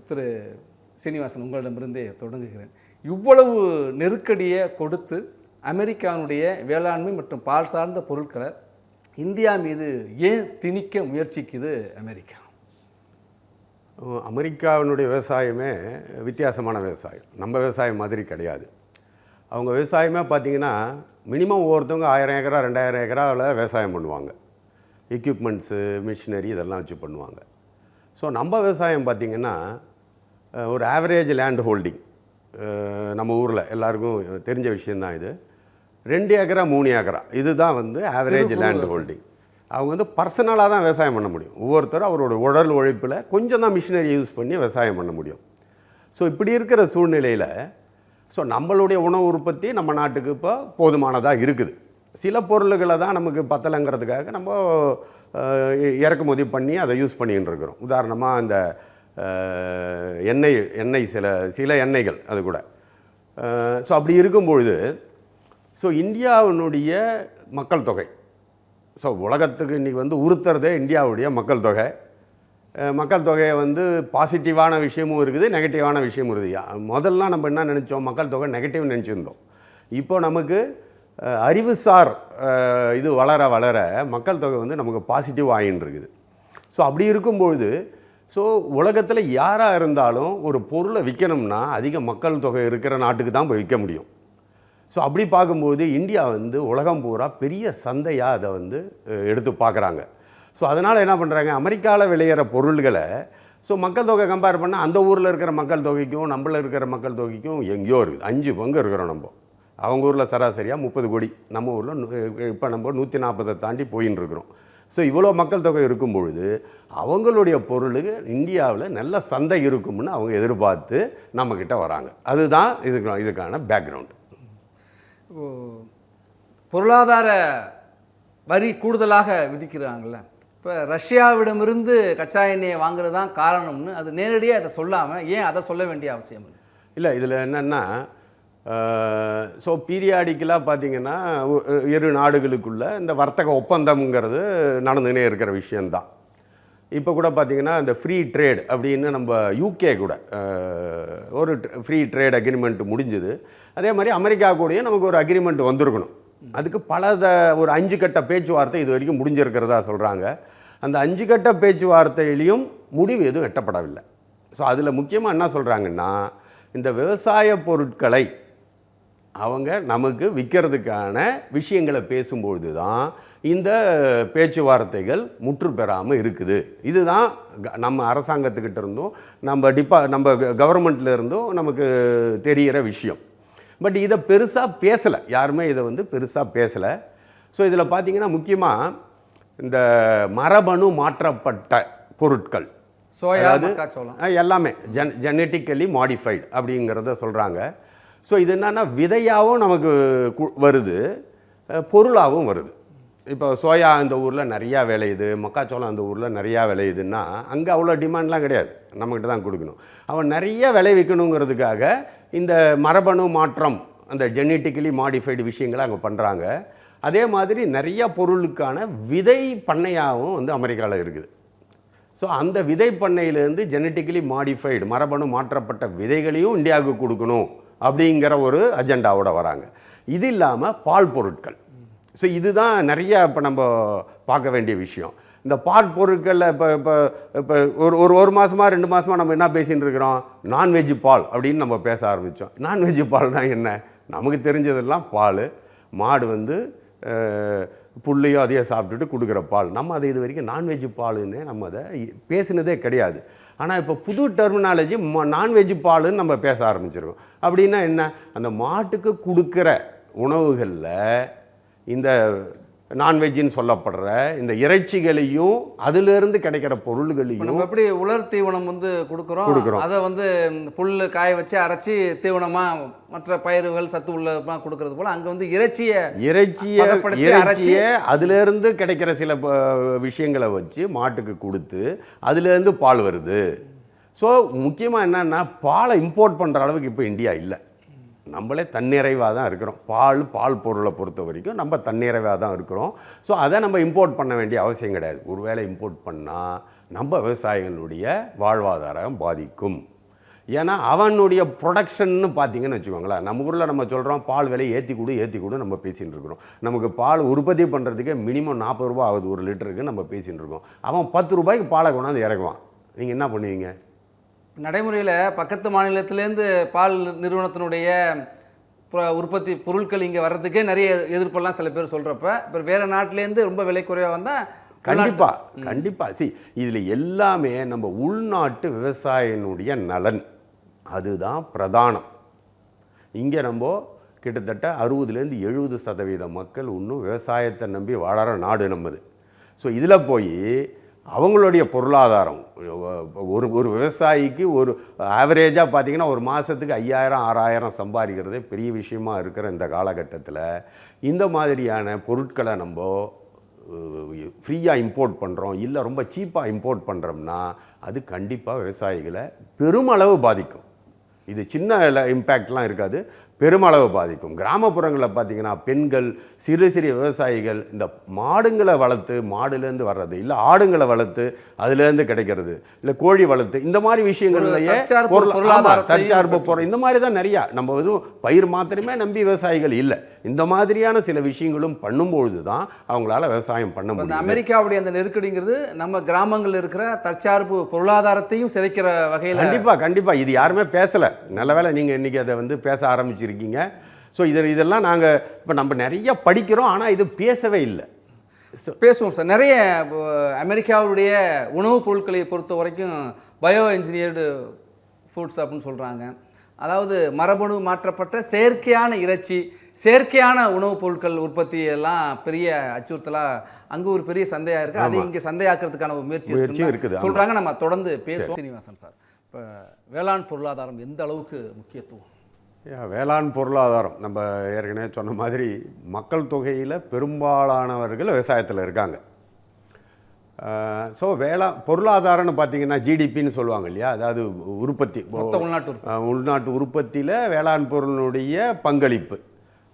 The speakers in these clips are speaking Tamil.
திரு சீனிவாசன், உங்களிடமிருந்தே தொடங்குகிறேன். இவ்வளவு நெருக்கடியை கொடுத்து அமெரிக்காவுடைய வேளாண்மை மற்றும் பால் சார்ந்த பொருட்களை இந்தியா மீது ஏன் திணிக்க முயற்சிக்குது அமெரிக்கா? அமெரிக்காவினுடைய விவசாயமே வித்தியாசமான விவசாயம். நம்ம விவசாயம் மாதிரி கிடையாது. அவங்க விவசாயமே பார்த்திங்கன்னா மினிமம் ஒவ்வொருத்தவங்க 1000 ஏக்கரா 2000 ஏக்கராவில் விவசாயம் பண்ணுவாங்க. எக்யூப்மெண்ட்ஸு, மிஷினரி இதெல்லாம் வச்சு பண்ணுவாங்க. ஸோ நம்ம விவசாயம் பார்த்திங்கன்னா ஒரு ஆவரேஜ் லேண்ட் ஹோல்டிங். நம்ம ஊரில் எல்லாருக்கும் தெரிஞ்ச விஷயந்தான் இது. 2 ஏக்கரா 3 ஏக்கரா இதுதான் ஆவரேஜ் லேண்ட் ஹோல்டிங். அவங்க பர்சனலாக தான் விவசாயம் பண்ண முடியும். ஒவ்வொருத்தரும் அவரோட உடல் உழைப்பில் கொஞ்சம் தான் மிஷினரி யூஸ் பண்ணி விவசாயம் பண்ண முடியும். ஸோ இப்படி இருக்கிற சூழ்நிலையில் நம்மளுடைய உணவு உற்பத்தி நம்ம நாட்டுக்கு இப்போ போதுமானதாக இருக்குது. சில பொருள்களை தான் நமக்கு பத்தலைங்கிறதுக்காக நம்ம இறக்குமதி பண்ணி அதை யூஸ் பண்ணிகிட்டு இருக்கிறோம். உதாரணமாக இந்த எண்ணெய் சில எண்ணெய்கள் அது கூட. ஸோ அப்படி இருக்கும்பொழுது இந்தியாவினுடைய மக்கள் தொகை, உலகத்துக்கு இன்றைக்கி உறுத்துறதே இந்தியாவுடைய மக்கள் தொகை. மக்கள் தொகையை பாசிட்டிவான விஷயமும் இருக்குது, நெகட்டிவான விஷயமும் இருக்குது. முதல்லாம் நம்ம என்ன நினச்சோம், மக்கள் தொகை நெகட்டிவ் நினச்சிருந்தோம். இப்போ நமக்கு அறிவுசார் இது வளர வளர மக்கள் தொகை நமக்கு பாசிட்டிவ் ஆகின்னு இருக்குது. அப்படி இருக்கும்பொழுது உலகத்தில் யாராக இருந்தாலும் ஒரு பொருளை விற்கணும்னா அதிக மக்கள் தொகை இருக்கிற நாட்டுக்கு தான் போய் விற்க முடியும். அப்படி பார்க்கும்போது இந்தியா உலகம் பூரா பெரிய சந்தையாக அதை எடுத்து பார்க்குறாங்க. அதனால் என்ன பண்ணுறாங்க, அமெரிக்காவில் விளையிற பொருள்களை மக்கள் தொகை கம்பேர் பண்ணால் அந்த ஊரில் இருக்கிற மக்கள் தொகைக்கும் நம்மள இருக்கிற மக்கள் தொகைக்கும் எங்கேயோ இருக்குது. 5 பங்கு இருக்கிறோம் நம்ம. அவங்க ஊரில் சராசரியாக 30 கோடி, நம்ம ஊரில் இப்போ நம்ம 140 தாண்டி போயின்னு இருக்கிறோம். இவ்வளோ மக்கள் தொகை இருக்கும் பொழுது அவங்களுடைய பொருளுக்கு இந்தியாவில் நல்ல சந்தை இருக்கும்னு அவங்க எதிர்பார்த்து நம்மக்கிட்ட வராங்க. அதுதான் இதுக்கான பேக்ரவுண்டு. பொருளாதார வரி கூடுதலாக விதிக்கிறாங்கள்ல, இப்போ ரஷ்யாவிடமிருந்து கச்சா எண்ணெயை வாங்குறது தான் காரணம்னு அது நேரடியாக அதை சொல்லாமல் ஏன் அதை சொல்ல வேண்டிய அவசியம் இல்லை? இதில் என்னென்னா பீரியாடிக்கலாக பார்த்திங்கன்னா இரு நாடுகளுக்குள்ள இந்த வர்த்தக ஒப்பந்தம்ங்கிறது நடந்துகினே இருக்கிற விஷயந்தான். இப்போ கூட பார்த்திங்கன்னா இந்த ஃப்ரீ ட்ரேட் அப்படின்னு நம்ம யூகே கூட ஒரு ஃப்ரீ ட்ரேட் அக்ரிமெண்ட் முடிஞ்சுது. அதே மாதிரி அமெரிக்கா கூடயும் நமக்கு ஒரு அக்ரிமெண்ட் வந்திருக்கணும். அதுக்கு ஒரு 5 கட்ட பேச்சுவார்த்தை இது வரைக்கும் முடிஞ்சிருக்கிறதா சொல்கிறாங்க. அந்த 5 கட்ட பேச்சுவார்த்தையிலையும் முடிவு எதுவும் எட்டப்படவில்லை. அதில் முக்கியமாக என்ன சொல்கிறாங்கன்னா, இந்த விவசாய பொருட்களை அவங்க நமக்கு விற்கிறதுக்கான விஷயங்களை பேசும்பொழுது தான் இந்த பேச்சுவார்த்தைகள் முற்று பெறாமல் இருக்குது. இதுதான் நம்ம அரசாங்கத்துக்கிட்ட இருந்தும் நம்ம கவர்மெண்ட்டில் இருந்தும் நமக்கு தெரிகிற விஷயம். பட் இதை பெருசாக பேசலை, யாருமே இதை பெருசாக பேசலை. இதில் பார்த்திங்கன்னா முக்கியமாக இந்த மரபணு மாற்றப்பட்ட பொருட்கள், அதாவது எல்லாமே ஜெனட்டிக்கலி மாடிஃபைடு அப்படிங்கிறத சொல்கிறாங்க. இது என்னென்னா விதையாகவும் நமக்கு வருது, பொருளாகவும் வருது. இப்போ சோயா இந்த ஊரில் நிறையா விளையுது, மக்காச்சோளம் அந்த ஊரில் நிறையா விளையுதுன்னா அங்கே அவ்வளோ டிமாண்ட்லாம் கிடையாது, நம்மக்கிட்ட தான் கொடுக்கணும். அவன் நிறைய விளைவிக்கணுங்கிறதுக்காக இந்த மரபணு மாற்றம், அந்த ஜெனட்டிக்கலி மாடிஃபைடு விஷயங்களை அங்கே பண்ணுறாங்க. அதே மாதிரி நிறைய பொருளுக்கான விதை பண்ணையாகவும் அமெரிக்காவில் இருக்குது. அந்த விதை பண்ணையிலேருந்து ஜெனட்டிக்கலி மாடிஃபைடு மரபணு மாற்றப்பட்ட விதைகளையும் இந்தியாவுக்கு கொடுக்கணும் அப்படிங்கிற ஒரு அஜெண்டாவோட வராங்க. இது இல்லாமல் பால் பொருட்கள். இதுதான் நிறையா இப்போ நம்ம பார்க்க வேண்டிய விஷயம். இந்த பால் பொருட்களில் இப்போ ஒரு மாதமாக 2 மாதமாக நம்ம என்ன பேசின்னு இருக்கிறோம், நான்வெஜ் பால் அப்படின்னு நம்ம பேச ஆரம்பித்தோம். நான்வெஜ் பால் தான் என்ன, நமக்கு தெரிஞ்சதெல்லாம் பால், மாடு புள்ளையோ அதையே சாப்பிட்டுட்டு கொடுக்குற பால். நம்ம அதை இது வரைக்கும் நான்வெஜ் பாலுன்னு நம்ம அதை பேசினதே கிடையாது. ஆனால் இப்போ புது டெர்மினாலஜி நான்வெஜ் பாலுன்னு நம்ம பேச ஆரம்பிச்சிருக்கோம். அப்படின்னா என்ன, அந்த மாட்டுக்கு கொடுக்குற உணவுகளில் இந்த நான்வெஜ்ஜின்னு சொல்லப்படுற இந்த இறைச்சிகளையும் அதிலிருந்து கிடைக்கிற பொருள்களையும் நம்ம எப்படி உலர் தீவனம் கொடுக்குறோம், அதை புல் காய வச்சு அரைச்சி தீவனமாக மற்ற பயிர்கள் சத்து உள்ளமாக கொடுக்கறது போல் அங்கே இறைச்சியை அதிலேருந்து கிடைக்கிற சில விஷயங்களை வச்சு மாட்டுக்கு கொடுத்து அதிலேருந்து பால் வருது. முக்கியமாக என்னென்னா பாலை இம்போர்ட் பண்ணுற அளவுக்கு இப்போ இந்தியா இல்லை. நம்மளே தன்னிறைவாக தான் இருக்கிறோம். பால் பொருளை பொறுத்த வரைக்கும் நம்ம தன்னிறைவாக தான் இருக்கிறோம். அதை நம்ம இம்போர்ட் பண்ண வேண்டிய அவசியம் கிடையாது. ஒருவேளை இம்போர்ட் பண்ணால் நம்ம விவசாயிகளுடைய வாழ்வாதாரம் பாதிக்கும். ஏன்னா அவனுடைய ப்ரொடக்ஷன்னு பார்த்தீங்கன்னு வச்சுக்கோங்களேன், நம்ம ஊரில் நம்ம சொல்கிறோம் பால் விலை ஏற்றி கொடு நம்ம பேசிகிட்டு இருக்கிறோம். நமக்கு பால் உற்பத்தி பண்ணுறதுக்கே மினிமம் 40 ரூபா ஆகுது ஒரு லிட்டருக்கு நம்ம பேசிகிட்டு இருக்கோம். அவன் 10 ரூபாய்க்கு பாலை கொண்டாந்து இறக்குவான். நீங்கள் என்ன பண்ணுவீங்க? நடைமுறையில் பக்கத்து மாநிலத்திலேருந்து பால் நிறுவனத்தினுடைய உற்பத்தி பொருட்கள் இங்கே வர்றதுக்கே நிறைய எதிர்ப்பெல்லாம் சில பேர் சொல்கிறப்ப, இப்போ வேறு நாட்டிலேருந்து ரொம்ப விலை குறைவாக வந்தால் கண்டிப்பாக இதில் எல்லாமே நம்ம உள்நாட்டு விவசாயினுடைய நலன் அதுதான் பிரதானம். இங்கே நம்ம கிட்டத்தட்ட 60-70% மக்கள் இன்னும் விவசாயத்தை நம்பி வாழற நாடு நம்மது. ஸோ இதில் போய் அவங்களுடைய பொருளாதாரம் ஒரு விவசாயிக்கு ஒரு ஆவரேஜாக பார்த்திங்கன்னா ஒரு மாதத்துக்கு 5000-6000 சம்பாதிக்கிறதே பெரிய விஷயமா இருக்கிற இந்த காலகட்டத்தில் இந்த மாதிரியான பொருட்களை நம்ம ஃப்ரீயாக இம்போர்ட் பண்ணுறோம், இல்லை ரொம்ப சீப்பாக இம்போர்ட் பண்ணுறோம்னா அது கண்டிப்பாக விவசாயிகளை பெருமளவு பாதிக்கும். இது சின்ன இம்பேக்ட்லாம் இருக்காது, பெருமளவு பாதிக்கும். கிராமப்புறங்களில் பார்த்திங்கன்னா பெண்கள், சிறு விவசாயிகள் இந்த மாடுங்களை வளர்த்து மாடுலேருந்து வர்றது, இல்லை ஆடுங்களை வளர்த்து அதுலேருந்து கிடைக்கிறது, இல்லை கோழி வளர்த்து இந்த மாதிரி விஷயங்கள்லையே தற்சார்பு பொருள் இந்த மாதிரி தான் நிறையா. நம்ம எதுவும் பயிர் மாத்திரமே நம்பி விவசாயிகள் இல்லை, இந்த மாதிரியான சில விஷயங்களும் பண்ணும்பொழுது தான் அவங்களால விவசாயம் பண்ண முடியும். அமெரிக்காவுடைய அந்த நெருக்கடிங்கிறது நம்ம கிராமங்களில் இருக்கிற தற்சார்பு பொருளாதாரத்தையும் சிதைக்கிற வகையில் கண்டிப்பாக இது யாருமே பேசலை. நல்ல வேளை நீங்கள் இன்றைக்கி அதை வந்து பேச ஆரம்பிச்சிருக்கீங்க. ஸோ இதெல்லாம் நாங்கள் இப்போ நம்ம நிறைய படிக்கிறோம், ஆனால் இது பேசவே இல்லை. பேசுவோம் சார். நிறைய அமெரிக்காவுடைய உணவுப் பொருட்களை பொறுத்த வரைக்கும் பயோ என்ஜினியர்டு ஃபுட்ஸ் அப்படின்னு சொல்கிறாங்க. அதாவது மரபணு மாற்றப்பட்ட செயற்கையான இறைச்சி, செயற்கையான உணவுப் பொருட்கள் உற்பத்தி எல்லாம் பெரிய அச்சுறுத்தலாக அங்கே ஒரு பெரிய சந்தையாக இருக்குது. அது இங்கே சந்தையாக்குறதுக்கான ஒரு முயற்சி இருக்குது சொல்கிறாங்க. நம்ம தொடர்ந்து பேசுவோம். சீனிவாசன் சார், இப்போ வேளாண் பொருளாதாரம் எந்த அளவுக்கு முக்கியத்துவம்? வேளாண் பொருளாதாரம் நம்ம ஏற்கனவே சொன்ன மாதிரி மக்கள் தொகையில் பெரும்பாலானவர்கள் விவசாயத்தில் இருக்காங்க. ஸோ பொருளாதாரம்னு பார்த்தீங்கன்னா ஜிடிபின்னு சொல்லுவாங்க இல்லையா, அதாவது உற்பத்தி, உள்நாட்டு உற்பத்தியில் வேளாண் பொருளினுடைய பங்களிப்பு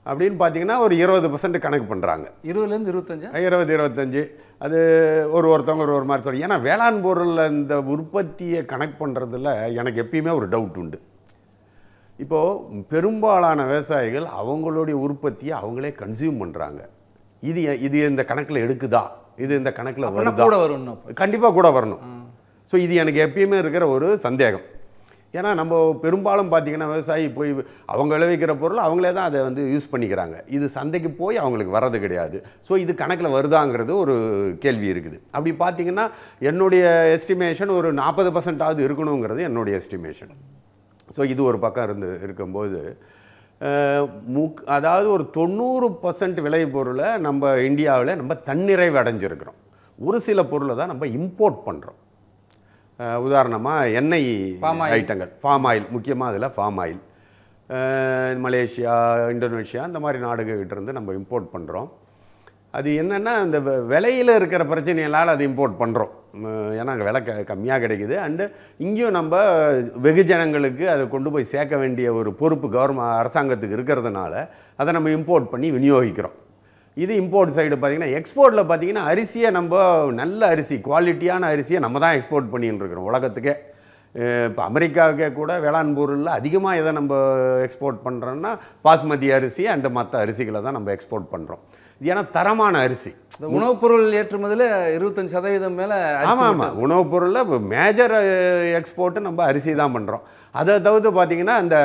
அப்படின்னு பார்த்தீங்கன்னா ஒரு 20% கணக்கு பண்ணுறாங்க. 20-25 அது ஒருத்தவங்க ஒரு மாதிரி சொல்லுவாங்க. ஏன்னா வேளாண் பொருளில் இந்த உற்பத்தியை கணக்கு பண்ணுறதுல எனக்கு எப்பயுமே ஒரு டவுட் உண்டு. இப்போது பெரும்பாலான விவசாயிகள் அவங்களுடைய உற்பத்தியை அவங்களே கன்சியூம் பண்ணுறாங்க. இது இந்த கணக்கில் எடுக்குதா, இது இந்த கணக்கில் வருதா? கண்டிப்பாக கூட வரணும். ஸோ இது எனக்கு எப்பயுமே இருக்கிற ஒரு சந்தேகம். ஏன்னா நம்ம பெரும்பாலும் பார்த்திங்கன்னா விவசாயி போய் அவங்க விளைவிக்கிற பொருள் அவங்களே தான் அதை வந்து யூஸ் பண்ணிக்கிறாங்க. இது சந்தைக்கு போய் அவங்களுக்கு வர்றது கிடையாது. ஸோ இது கணக்கில் வருதாங்கிறது ஒரு கேள்வி இருக்குது. அப்படி பார்த்திங்கன்னா என்னுடைய எஸ்டிமேஷன் ஒரு 40% இருக்கணுங்கிறது என்னுடைய எஸ்டிமேஷன். ஸோ இது ஒரு பக்கம் இருக்கும்போது அதாவது ஒரு 90% விளைபொருளை நம்ம இந்தியாவில் நம்ம தன்னிறைவு அடைஞ்சிருக்கிறோம். ஒரு சில பொருளை தான் நம்ம இம்போர்ட் பண்ணுறோம். உதாரணமாக எண்ணெய் ஐட்டங்கள், ஃபார்ம் ஆயில், முக்கியமாக அதில் ஃபார்ம் ஆயில் மலேசியா, இந்தோனேஷியா இந்த மாதிரி நாடுகள்கிட்டருந்து நம்ம இம்போர்ட் பண்ணுறோம். அது என்னென்னா அந்த விலையில் இருக்கிற பிரச்சனைகளால் அது இம்போர்ட் பண்ணுறோம். ஏன்னா அங்கே விலை கம்மியாக கிடைக்குது. அண்டு இங்கேயும் நம்ம வெகுஜனங்களுக்கு அதை கொண்டு போய் சேர்க்க வேண்டிய ஒரு பொறுப்பு அரசாங்கத்துக்கு இருக்கிறதுனால அதை நம்ம இம்போர்ட் பண்ணி விநியோகிக்கிறோம். இது இம்போர்ட் சைடு பார்த்திங்கன்னா. எக்ஸ்போர்ட்டில் பார்த்திங்கன்னா அரிசியை நம்ம நல்ல அரிசி, குவாலிட்டியான அரிசியை நம்ம தான் எக்ஸ்போர்ட் பண்ணின்னு இருக்கிறோம் உலகத்துக்கே. இப்போ அமெரிக்காவுக்கே கூட வேளாண் பொருளில் அதிகமாக எதை நம்ம எக்ஸ்போர்ட் பண்ணுறோன்னா பாஸ்மதி அரிசி அண்டு மற்ற அரிசிகளை தான் நம்ம எக்ஸ்போர்ட் பண்ணுறோம். இது ஏன்னா தரமான அரிசி. உணவுப் பொருள் ஏற்றுமதியில் 25% மேலே. ஆமாம், உணவுப் பொருளில் இப்போ மேஜர் எக்ஸ்போர்ட்டு நம்ம அரிசி தான் பண்ணுறோம். அதை தவிர்த்து பார்த்திங்கன்னா இந்த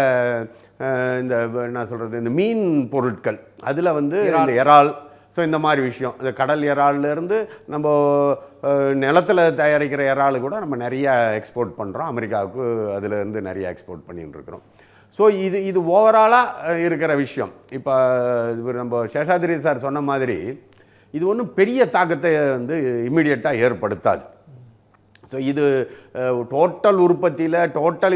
என்ன சொல்கிறது, இந்த மீன் பொருட்கள் அதில் வந்து இந்த இறால், ஸோ இந்த மாதிரி விஷயம், இந்த கடல் இறால்லேருந்து நம்ம நிலத்தில் தயாரிக்கிற இறால் கூட நம்ம நிறையா எக்ஸ்போர்ட் பண்ணுறோம் அமெரிக்காவுக்கு. அதிலேருந்து நிறையா எக்ஸ்போர்ட் பண்ணிகிட்டு இருக்கிறோம். ஸோ இது ஓவராலாக இருக்கிற விஷயம். இப்போ நம்ம சேஷாத்ரி சார் சொன்ன மாதிரி இது ஒன்றும் பெரிய தாக்கத்தை வந்து இம்மிடியட்டாக ஏற்படுத்தாது. ஸோ இது டோட்டல் உற்பத்தியில்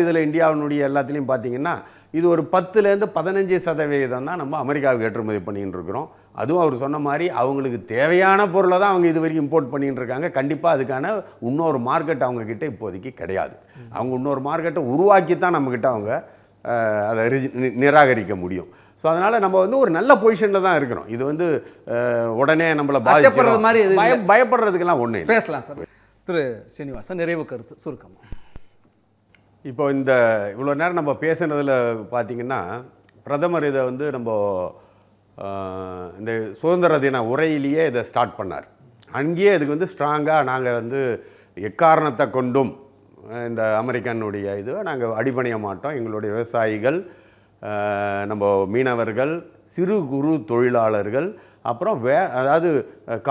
இதில் இந்தியாவினுடைய எல்லாத்துலேயும் பார்த்திங்கன்னா இது ஒரு 10-15% தான் நம்ம அமெரிக்காவுக்கு ஏற்றுமதி பண்ணிகிட்டு இருக்கிறோம். அதுவும் அவர் சொன்ன மாதிரி அவங்களுக்கு தேவையான பொருளை தான் அவங்க இது வரைக்கும் இம்போர்ட் பண்ணிகிட்டு இருக்காங்க. கண்டிப்பாக அதுக்கான இன்னொரு மார்க்கெட் அவங்கக்கிட்ட இப்போதைக்கு கிடையாது. அவங்க இன்னொரு மார்க்கெட்டை உருவாக்கி தான் நம்மக்கிட்ட அவங்க அதை நிராகரிக்க முடியும். ஸோ அதனால் நம்ம வந்து ஒரு நல்ல பொசிஷனில் தான் இருக்கிறோம். இது வந்து உடனே நம்மளை பயப்படுறதுக்கெல்லாம் ஒன்றும் பேசலாம் சார். திரு சீனிவாசன், நிறைவு கருத்து சுருக்கமாக. இப்போ இந்த இவ்வளோ நேரம் நம்ம பேசுனதில் பார்த்திங்கன்னா பிரதமர் இதை வந்து நம்ம இந்த சுதந்திர தின உரையிலேயே இதை ஸ்டார்ட் பண்ணார். அங்கேயே இதுக்கு வந்து ஸ்ட்ராங்காக நாங்கள் வந்து எக்காரணத்தை கொண்டும் இந்த அமெரிக்கனுடைய இதுவை நாங்கள் அடிபணிய மாட்டோம், எங்களுடைய விவசாயிகள், நம்ம மீனவர்கள், சிறு குறு தொழிலாளர்கள், அப்புறம் அதாவது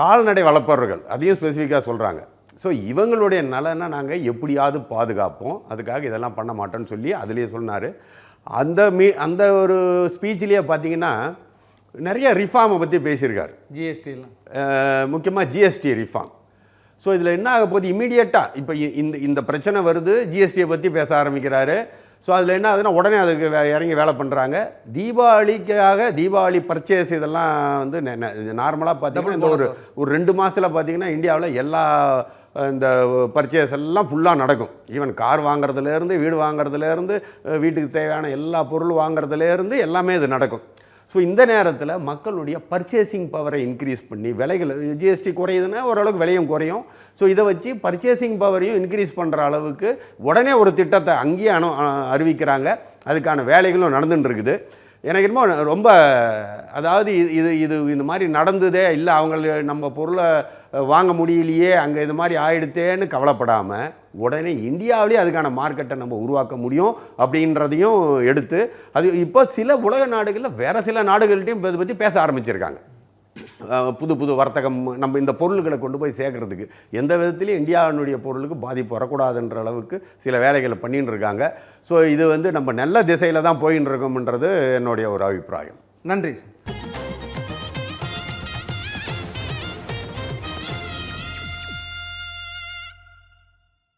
கால்நடை வளர்ப்பவர்கள், அதையும் ஸ்பெசிஃபிக்காக சொல்கிறாங்க. ஸோ இவங்களுடைய நலனை நாங்கள் எப்படியாவது பாதுகாப்போம், அதுக்காக இதெல்லாம் பண்ண மாட்டோன்னு சொல்லி அதுலேயே சொன்னார். அந்த ஒரு ஸ்பீச்சிலேயே பார்த்தீங்கன்னா நிறைய ரிஃபார்மை பற்றி பேசியிருக்காரு. ஜிஎஸ்டிலாம் முக்கியமாக ஜிஎஸ்டி ரிஃபார்ம். ஸோ இதில் என்ன ஆக போகுது, இமீடியட்டாக இப்போ இந்த பிரச்சனை வருது, ஜிஎஸ்டியை பற்றி பேச ஆரம்பிக்கிறாரு. ஸோ அதில் என்ன ஆகுதுன்னா உடனே அதுக்கு இறங்கி வேலை பண்ணுறாங்க. தீபாவளி பர்ச்சேஸ் இதெல்லாம் வந்து நார்மலாக பார்த்தீங்கன்னா இந்த ஒரு 2 மாதத்தில் பார்த்தீங்கன்னா இந்தியாவில் எல்லா இந்த பர்ச்சேஸ் எல்லாம் ஃபுல்லாக நடக்கும். ஈவன் கார் வாங்குறதுலேருந்து, வீடு வாங்குறதுலேருந்து, வீட்டுக்கு தேவையான எல்லா பொருள் வாங்குறதுலேருந்து எல்லாமே இது நடக்கும். ஸோ இந்த நேரத்தில் மக்களுடைய பர்ச்சேசிங் பவரை இன்க்ரீஸ் பண்ணி விலைகள், ஜிஎஸ்டி குறையுதுன்னா ஓரளவுக்கு விலையும் குறையும். ஸோ இதை வச்சு பர்ச்சேசிங் பவரையும் இன்க்ரீஸ் பண்ணுற அளவுக்கு உடனே ஒரு திட்டத்தை அங்கேயே அறிவிக்கிறாங்க. அதுக்கான வேலைகளும் நடந்துட்டு இருக்குது. எனக்கு என்னமோ ரொம்ப, அதாவது இது இந்த மாதிரி நடந்ததே இல்லை, நம்ம பொருளை வாங்க முடியலையே, அங்கே இது மாதிரி ஆயிடுத்தேன்னு கவலைப்படாமல் உடனே இந்தியாவிலேயே அதுக்கான மார்க்கெட்டை நம்ம உருவாக்க முடியும் அப்படின்றதையும் எடுத்து, அது இப்போ சில உலக நாடுகளில் வேறு சில நாடுகள்கிட்டையும் இதை பற்றி பேச ஆரம்பிச்சிருக்காங்க. புது வர்த்தகம் நம்ம இந்த பொருள்களை கொண்டு போய் சேர்க்கறதுக்கு எந்த விதத்துலையும் இந்தியாவினுடைய பொருளுக்கு பாதிப்பு வரக்கூடாதுன்ற அளவுக்கு சில வேலைகளை பண்ணின்னு இருக்காங்க. ஸோ இது வந்து நம்ம நல்ல திசையில் தான் போயின்னு இருக்கோம்ன்றது என்னுடைய ஒரு அபிப்பிராயம். நன்றி சார்.